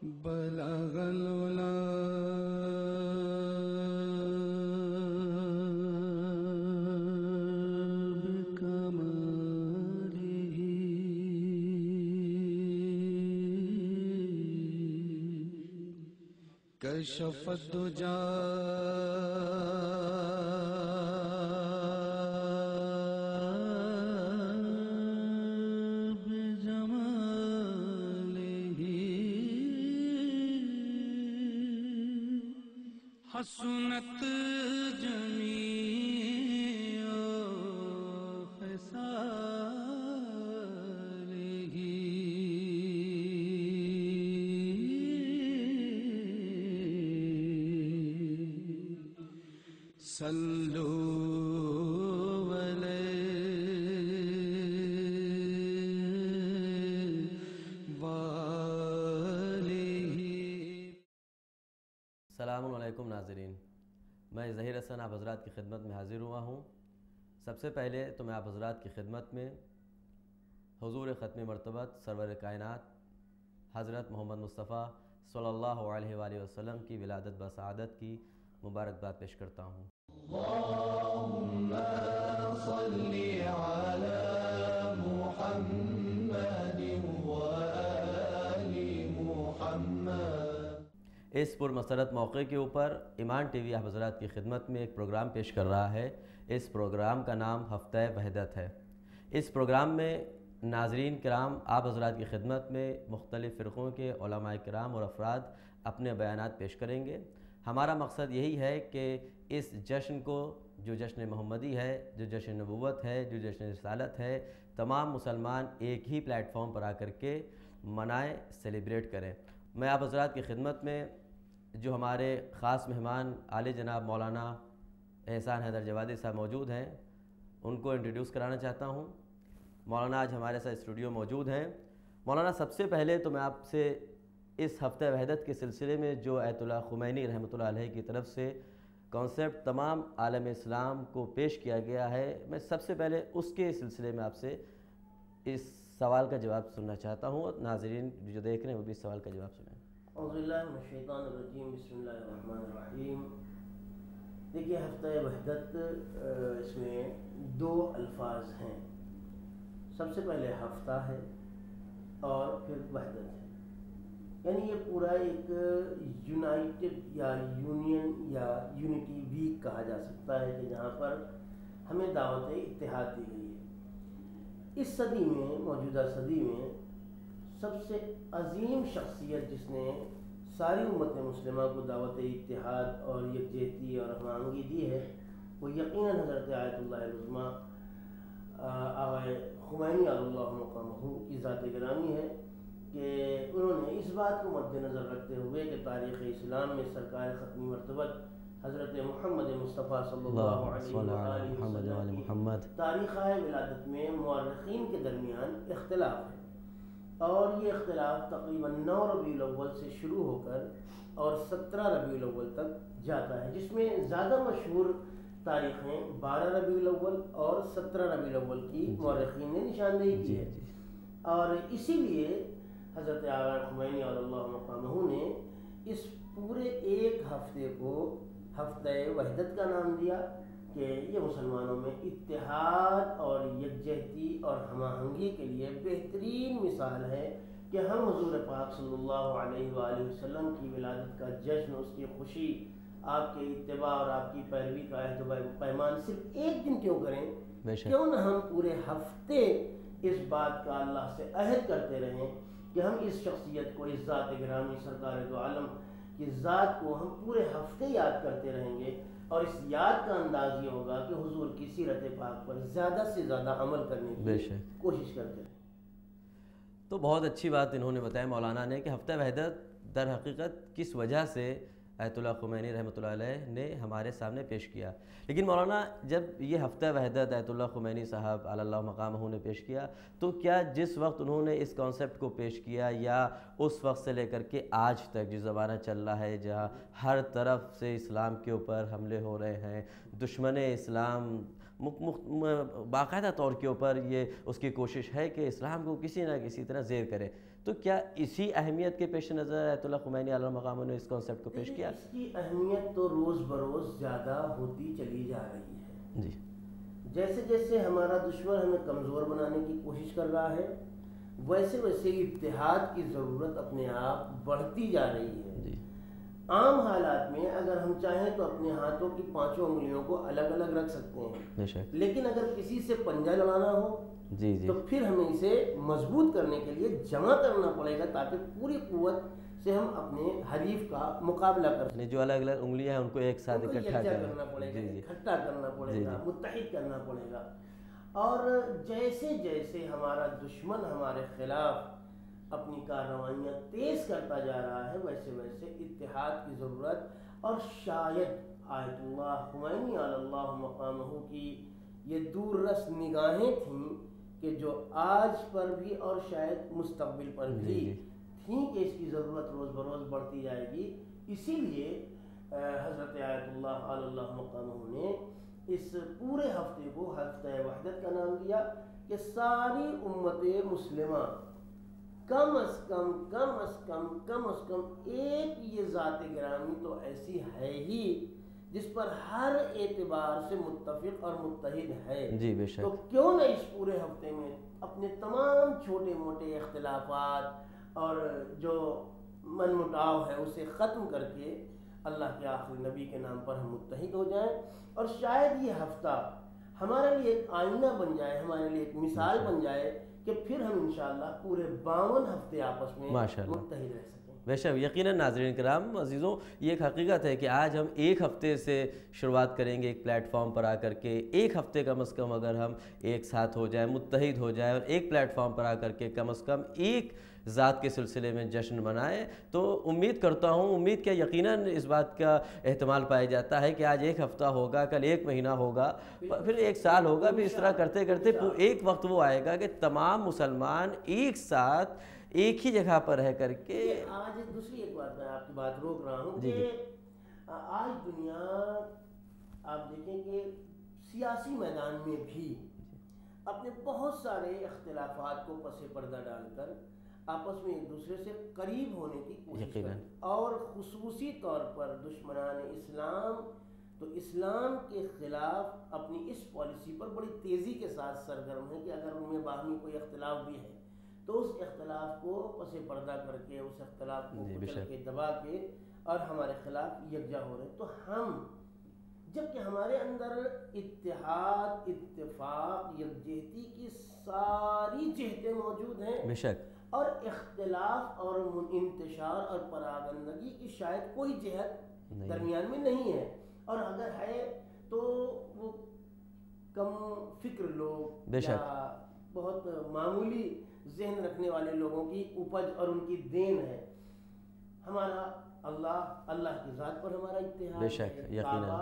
بلغ العلا بكماله كشف الدجى حسنت جمیع خصالہ صلو السلام علیکم ناظرین، میں ظہیر حسن آپ حضرات کی خدمت میں حاضر ہوا ہوں۔ سب سے پہلے تو میں آپ حضرات کی خدمت میں حضور ختم مرتبت سرور کائنات حضرت محمد مصطفیٰ صلی اللہ علیہ وآلہ وسلم کی ولادت بسعادت کی مبارکباد پیش کرتا ہوں۔ اللہم صلی علی محمد وآل محمد۔ اس پرمسرت موقع کے اوپر ایمان ٹی وی آپ حضرات کی خدمت میں ایک پروگرام پیش کر رہا ہے۔ اس پروگرام کا نام ہفتہ وحدت ہے۔ اس پروگرام میں ناظرین کرام آپ حضرات کی خدمت میں مختلف فرقوں کے علماء کرام اور افراد اپنے بیانات پیش کریں گے۔ ہمارا مقصد یہی ہے کہ اس جشن کو، جو جشن محمدی ہے، جو جشن نبوت ہے، جو جشن رسالت ہے، تمام مسلمان ایک ہی پلیٹ فارم پر آ کر کے منائیں، سیلیبریٹ کریں۔ میں آپ حضرات کی خدمت میں جو ہمارے خاص مہمان عالی جناب مولانا احسان حیدر جوادی صاحب موجود ہیں، ان کو انٹروڈیوس کرانا چاہتا ہوں۔ مولانا آج ہمارے ساتھ اسٹوڈیو موجود ہیں۔ مولانا، سب سے پہلے تو میں آپ سے اس ہفتہ وحدت کے سلسلے میں جو آیت اللہ خمینی رحمۃ اللہ علیہ کی طرف سے کانسیپٹ تمام عالم اسلام کو پیش کیا گیا ہے، میں سب سے پہلے اس کے سلسلے میں آپ سے اس سوال کا جواب سننا چاہتا ہوں، اور ناظرین جو دیکھ رہے ہیں وہ بھی اس سوال کا جواب سنیں۔ اعوذ باللہ من الشیطان الرجیم، بسم اللہ الرحمن الرحیم۔ دیکھیے، ہفتہ وحدت اس میں دو الفاظ ہیں۔ سب سے پہلے ہفتہ ہے اور پھر وحدت ہے، یعنی یہ پورا ایک یونائٹڈ یا یونین یا یونٹی ویک کہا جا سکتا ہے، کہ جہاں پر ہمیں دعوت اتحاد دی گئی ہے۔ اس صدی میں، موجودہ صدی میں، سب سے عظیم شخصیت جس نے ساری امت مسلمہ کو دعوت اتحاد اور یکجہتی اور ہم آہنگی دی ہے، وہ یقیناً حضرت آیت اللہ العظمیٰ آقا خمینی علی اللہ مقامہ کی ذات گرامی ہے، کہ انہوں نے اس بات کو مد نظر رکھتے ہوئے کہ تاریخ اسلام میں سرکار ختم مرتبت حضرت محمد مصطفیٰ صلی اللہ علیہ وآلہ وسلم کی تاریخ ولادت میں مورخین کے درمیان اختلاف ہے، اور یہ اختلاف تقریباً 9 ربیع الاول سے شروع ہو کر اور 17 ربیع الاول تک جاتا ہے، جس میں زیادہ مشہور تاریخیں 12 ربیع الاول اور 17 ربیع الاول کی مورخین نے نشاندہی کی ہے۔ اور اسی لیے حضرت آقا خمینی علی اللہ مقامہ نے اس پورے ایک ہفتے کو ہفتہ وحدت کا نام دیا، کہ یہ مسلمانوں میں اتحاد اور یکجہتی اور ہم آہنگی کے لیے بہترین مثال ہے، کہ ہم حضور پاک صلی اللہ علیہ وآلہ وسلم کی ولادت کا جشن، اس کی خوشی، آپ کے اتباع اور آپ کی پیروی کا عہد و پیمان صرف ایک دن کیوں کریں، کیوں نہ ہم پورے ہفتے اس بات کا اللہ سے عہد کرتے رہیں کہ ہم اس شخصیت کو، اس ذات گرامی سرکار دو عالم کی ذات کو ہم پورے ہفتے یاد کرتے رہیں گے، اور اس یاد کا انداز یہ ہوگا کہ حضور کی سیرت پاک پر زیادہ سے زیادہ عمل کرنے کی کوشش کرتے رہیں۔ تو بہت اچھی بات انہوں نے بتایا مولانا نے، کہ ہفتہ وحدت در حقیقت کس وجہ سے آیت اللہ خمینی رحمۃ اللہ علیہ نے ہمارے سامنے پیش کیا۔ لیکن مولانا، جب یہ ہفتہ وحدت آیت اللہ خمینی صاحب علی اللہ مقامہ نے پیش کیا، تو کیا جس وقت انہوں نے اس کانسیپٹ کو پیش کیا، یا اس وقت سے لے کر کے آج تک جو زمانہ چل رہا ہے، جہاں ہر طرف سے اسلام کے اوپر حملے ہو رہے ہیں، دشمن اسلام باقاعدہ طور کے اوپر یہ اس کی کوشش ہے کہ اسلام کو کسی نہ کسی طرح زیر کرے، تو کیا اسی اہمیت کے پیش نظر آیت اللہ خمینی علیہ مقام نے اس کانسیپٹ کو پیش کیا؟ اس کی اہمیت تو روز بروز زیادہ ہوتی چلی جا رہی ہے جی، جیسے جیسے ہمارا دشمن ہمیں کمزور بنانے کی کوشش کر رہا ہے ویسے ویسے اتحاد کی ضرورت اپنے آپ بڑھتی جا رہی ہے. جی، عام حالات میں اگر ہم چاہیں تو اپنے ہاتھوں کی 5 انگلیوں کو الگ الگ رکھ سکتے ہیں, بے شک. لیکن اگر کسی سے پنجہ لڑانا ہو جی جی تو پھر ہمیں اسے مضبوط کرنے کے لیے جمع کرنا پڑے گا تاکہ پوری قوت سے ہم اپنے حریف کا مقابلہ کر سکیں. یعنی جو الگ الگ انگلیاں ہیں ان کو ایک ساتھ اکٹھا کرنا پڑے گا, اکٹھا کرنا پڑے گا, متحد کرنا پڑے گا. اور جیسے جیسے ہمارا دشمن ہمارے خلاف اپنی کارروائیاں تیز کرتا جا رہا ہے ویسے ویسے اتحاد کی ضرورت, اور شاید آیت اللہ خمینی علی اللہ مقامہ کی یہ دور رس نگاہیں تھیں کہ جو آج پر بھی اور شاید مستقبل پر بھی تھیں کہ اس کی ضرورت روز بروز بڑھتی جائے گی. اسی لیے حضرت آیت اللہ علی اللہ مقامہ نے اس پورے ہفتے کو ہفتہ وحدت کا نام دیا کہ ساری امت مسلمہ کم از کم ایک یہ ذات گرامی تو ایسی ہے ہی جس پر ہر اعتبار سے متفق اور متحد ہے. جی بے شک. تو کیوں نہ اس پورے ہفتے میں اپنے تمام چھوٹے موٹے اختلافات اور جو من مٹاؤ ہے اسے ختم کر کے اللہ کے آخری نبی کے نام پر ہم متحد ہو جائیں, اور شاید یہ ہفتہ ہمارے لیے ایک آئینہ بن جائے, ہمارے لیے ایک مثال بن جائے کہ پھر ہم انشاءاللہ پورے 52 ہفتے آپس میں متحد رہ سکیں. بے شک. یقیناً ناظرین کرام عزیزوں, یہ ایک حقیقت ہے کہ آج ہم ایک ہفتے سے شروعات کریں گے ایک پلیٹ فارم پر آ کر کے. ایک ہفتے کم از کم اگر ہم ایک ساتھ ہو جائیں, متحد ہو جائیں, اور ایک پلیٹ فارم پر آ کر کے کم از کم ایک ذات کے سلسلے میں جشن منائیں, تو امید کرتا ہوں, امید کیا یقیناً اس بات کا احتمال پایا جاتا ہے کہ آج ایک ہفتہ ہوگا, کل ایک مہینہ ہوگا, پھر ایک سال ہوگا, پھر اس طرح کرتے کرتے ایک وقت وہ آئے گا کہ تمام مسلمان ایک ساتھ ایک ہی جگہ پر رہ کر کے. آج دوسری ایک بات میں آپ کی بات روک رہا ہوں کہ آج دنیا آپ دیکھیں کہ سیاسی میدان میں بھی اپنے بہت سارے اختلافات کو پس پردہ ڈال کر آپس میں ایک دوسرے سے قریب ہونے کی کوشش کریں, اور خصوصی طور پر دشمنان اسلام تو اسلام کے خلاف اپنی اس پالیسی پر بڑی تیزی کے ساتھ سرگرم ہے کہ اگر ان میں باہمی کوئی اختلاف بھی ہے تو اس اختلاف کو پس پردہ کر کے, اس اختلاف کو کچل کے, دبا کے اور ہمارے خلاف یکجا ہو رہے. تو ہم جبکہ ہمارے اندر اتحاد, اتفاق, یکجہتی کی ساری جہتیں موجود ہیں, بے شک, اور اختلاف اور انتشار اور پراگندگی کی شاید کوئی جہت درمیان میں نہیں ہے, اور اگر ہے تو وہ کم فکر لوگ یا بہت معمولی ذہن رکھنے والے لوگوں کی اپج اور ان کی دین ہے. ہمارا اللہ کی ذات پر ہمارا اتحاد ہے, کعبہ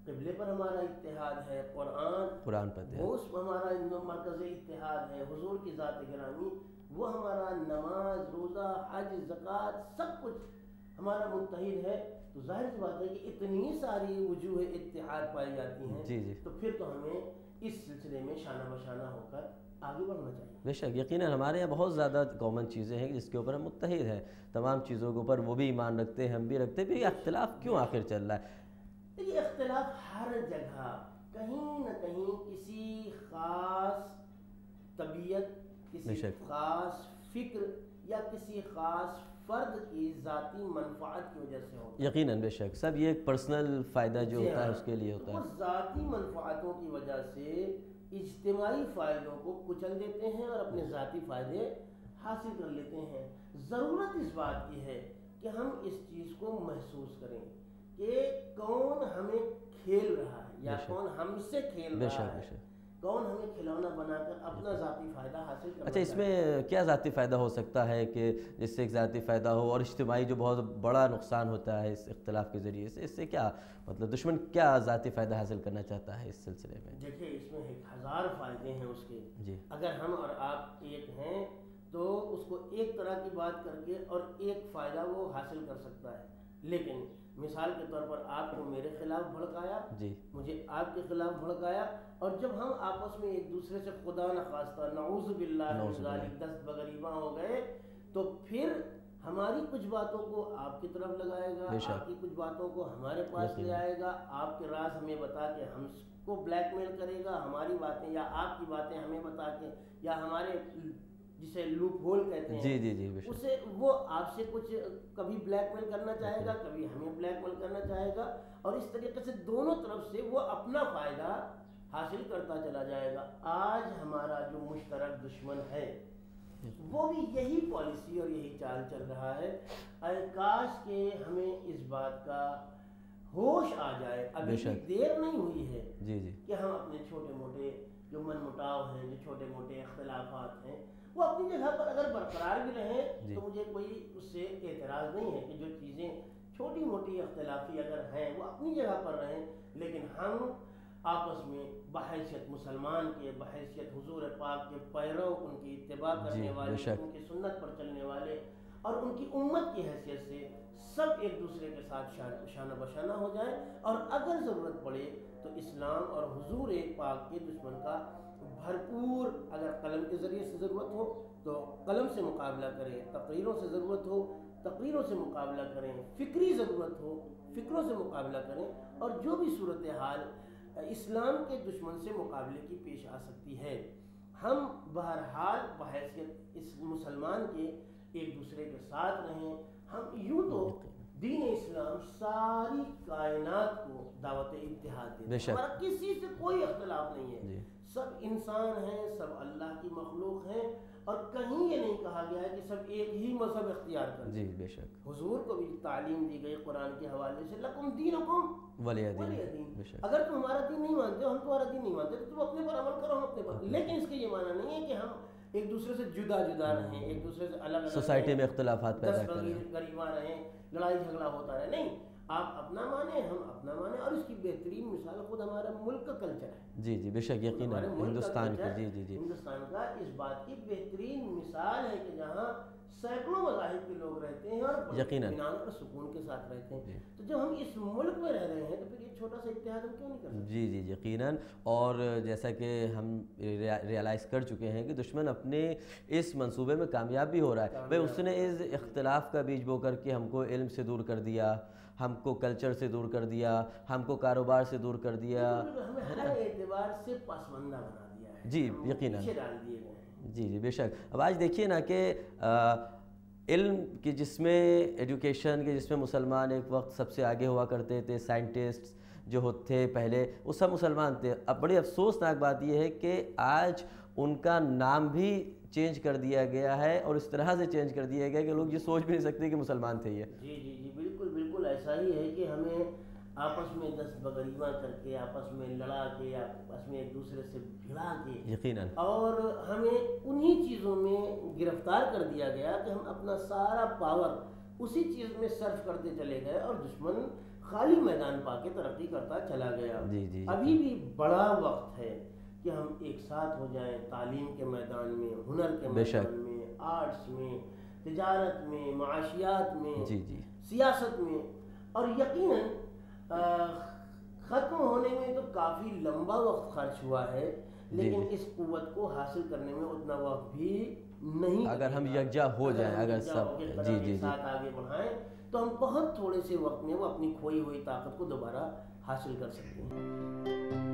قبلے پر ہمارا اتحاد ہے, قرآن پر وہ ہمارا مرکز اتحاد ہے, حضور کی ذات گرامی وہ ہمارا نماز, روزہ, حج, زکوٰۃ سب کچھ ہمارا متحد ہے. تو ظاہر سی بات ہے کہ اتنی ساری وجوہ اتحاد پائی جاتی ہیں, تو پھر تو ہمیں اس سلسلے میں شانہ بشانہ ہو کر آگے بڑھنا چاہیے. بے شک. یقیناً ہمارے یہاں بہت زیادہ کامن چیزیں ہیں جس کے اوپر ہم متحد ہیں, تمام چیزوں کے اوپر وہ بھی ایمان رکھتے ہیں, ہم بھی رکھتے ہیں. پھر یہ اختلاف کیوں آخر چل رہا ہے؟ یہ اختلاف ہر جگہ کہیں نہ کہیں کسی خاص طبیعت, کسی خاص فکر یا کسی خاص فرد کی ذاتی منفعت کی وجہ سے ہوتا ہے. یقیناً بے شک. سب یہ ایک پرسنل فائدہ جو ہوتا ہے اس کے لیے ہوتا ہے. وہ ذاتی منفعتوں کی وجہ سے اجتماعی فائدوں کو کچل دیتے ہیں اور اپنے ذاتی فائدے حاصل کر لیتے ہیں. ضرورت اس بات کی ہے کہ ہم اس چیز کو محسوس کریں کہ کون ہمیں کھیل رہا ہے یا کون ہم سے کھیل رہا ہے, کون ہمیں کھلونا بنا کر اپنا ذاتی فائدہ حاصل کرنا. اچھا, اس میں کیا ذاتی فائدہ ہو سکتا ہے کہ جس سے ایک ذاتی فائدہ ہو, اور اجتماعی جو بہت بڑا نقصان ہوتا ہے اس اختلاف کے ذریعے سے, اس سے کیا مطلب دشمن کیا ذاتی فائدہ حاصل کرنا چاہتا ہے اس سلسلے میں؟ دیکھیں اس میں 1000 فائدے ہیں اس کے. جی, اگر ہم اور آپ ایک ہیں تو اس کو ایک طرح کی بات کر کے اور ایک فائدہ وہ حاصل کر سکتا ہے, لیکن مثال کے طور پر آپ کو میرے خلاف بھڑکایا, مجھے آپ کے خلاف بھڑکایا, اور جب ہم آپس میں ایک دوسرے سے خدا نخواستہ نعوذ باللہ من ذالک دست بغریباں ہو گئے تو پھر ہماری کچھ باتوں کو آپ کی طرف لگائے گا، آپ کی کچھ باتوں کو ہمارے پاس لے آئے گا، آپ کے راز ہمیں بتا کے ہم کو بلیک میل کرے گا، ہماری باتیں یا آپ کی باتیں ہمیں بتا کے، یا ہمارے جسے لوپ ہول کہتے ہیں اسے وہ آپ سے کچھ کبھی بلیک میل کرنا چاہے گا، کبھی ہمیں بلیک میل کرنا چاہے گا، اور اس طریقے سے دونوں طرف سے وہ اپنا فائدہ حاصل کرتا چلا جائے گا۔ آج ہمارا جو مشترک دشمن ہے وہ بھی یہی پالیسی اور یہی چال چل رہا ہے۔ اے کاش کہ ہمیں اس بات کا ہوش آ جائے، ابھی بھی دیر نہیں ہوئی ہے کہ ہم اپنے چھوٹے موٹے جو من مٹاؤ ہیں، جو چھوٹے موٹے اختلافات ہیں، وہ اپنی جگہ پر اگر برقرار بھی رہیں تو مجھے کوئی اس سے اعتراض نہیں ہے کہ جو چیزیں چھوٹی موٹی اختلافی اگر ہیں وہ اپنی جگہ پر رہیں، لیکن ہم آپس میں بحیثیت مسلمان کے، بحیثیت حضور پاک کے پیرو، ان کی اتباع کرنے والے، ان کی سنت پر چلنے والے اور ان کی امت کی حیثیت سے سب ایک دوسرے کے ساتھ شانہ بشانہ ہو جائیں، اور اگر ضرورت پڑے تو اسلام اور حضور پاک کے دشمن کا بھرپور، اگر قلم کے ذریعے سے ضرورت ہو تو قلم سے مقابلہ کریں، تقریروں سے ضرورت ہو تقریروں سے مقابلہ کریں، فکری ضرورت ہو فکروں سے مقابلہ کریں، اور جو بھی صورتحال اسلام کے دشمن سے مقابلے کی پیش آ سکتی ہے، ہم بہرحال بحیثیت اس مسلمان کے ایک دوسرے کے ساتھ رہیں۔ ہم یوں تو دین اسلام ساری کائنات کو دعوت اتحاد دیتے ہیں، ہمارا کسی سے کوئی اختلاف نہیں ہے، سب انسان ہیں، سب اللہ کی مخلوق ہیں، اور کہیں یہ نہیں کہا گیا ہے کہ سب ایک ہی مذہب اختیار کریں۔ بے شک حضور کو بھی تعلیم دی گئی قرآن کے حوالے سے، لکم دینکم ولی دین، اگر تم ہمارا دین نہیں مانتے ہو، ہم تمہارا دین نہیں مانتے، تو تم اپنے پر عمل کرو، ہم اپنے پر، لیکن اس کے یہ معنی نہیں ہے کہ ہم ایک دوسرے سے جدا جدا رہیں، ایک دوسرے سے الگ الگ سوسائٹی میں اختلافات پیدا کریں، غریباں رہیں، لڑائی جھگڑا ہوتا رہے، نہیں، آپ اپنا مانیں، ہم اپنا مانیں، اور اس کی بہترین مثال خود ہمارا ملک کا کلچر ہے۔ جی بے شک، یقیناً ہندوستان کی، ہندوستان کا اس بات کی بہترین مثال ہے کہ جہاں سینکڑوں مذاہب کے لوگ رہتے ہیں اور اطمینان اور سکون کے ساتھ رہتے ہیں، تو جب ہم اس ملک میں رہ رہے ہیں تو پھر یہ چھوٹا سا اتحاد ہم کیوں نہیں کر سکتے؟ جی یقیناً، اور جیسا کہ ہم ریئلائز کر چکے ہیں کہ دشمن اپنے اس منصوبے میں کامیاب بھی ہو رہا ہے۔ بھائی اس نے اس اختلاف کا بیج بو کر کے ہم کو علم سے دور کر دیا، ہم کو کلچر سے دور کر دیا، ہم کو کاروبار سے دور کر دیا، ہمیں ہر اعتبار سے پسماندہ بنا دیا ہے، جی یقیناً، پیچھے ڈال دیے گئے ہیں۔ جی بے شک۔ اب آج دیکھیے نا کہ علم کی جس میں ایڈوکیشن کے جس میں مسلمان ایک وقت سب سے آگے ہوا کرتے تھے، سائنٹسٹ جو تھے پہلے وہ سب مسلمان تھے، اب بڑی افسوسناک بات یہ ہے کہ آج ان کا نام بھی چینج کر دیا گیا ہے، اور اس طرح سے چینج کر دیا گیا کہ لوگ یہ سوچ بھی نہیں سکتے کہ مسلمان تھے یہ۔ جی بالکل ایسا ہی ہے کہ ہمیں آپس میں دست بغریواں کر کے، آپس میں لڑا کے، آپس میں ایک دوسرے سے بھڑا کے، یقیناً، اور ہمیں انہی چیزوں میں گرفتار کر دیا گیا کہ ہم اپنا سارا پاور اسی چیز میں صرف کرتے چلے گئے، اور دشمن خالی میدان پا کے ترقی کرتا چلا گیا۔ جی ابھی بھی بڑا وقت ہے کہ ہم ایک ساتھ ہو جائیں، تعلیم کے میدان میں، ہنر کے میدان میں، آرٹس میں، تجارت میں، معاشیات میں، سیاست میں، اور یقیناً ختم ہونے میں تو کافی لمبا وقت خرچ ہوا ہے، لیکن اس قوت کو حاصل کرنے میں اتنا وقت بھی نہیں، اگر ہم یکجا ہو جائیں، اگر سب ساتھ آگے بڑھائیں تو ہم بہت تھوڑے سے وقت میں وہ اپنی کھوئی ہوئی طاقت کو دوبارہ حاصل کر سکتے ہیں۔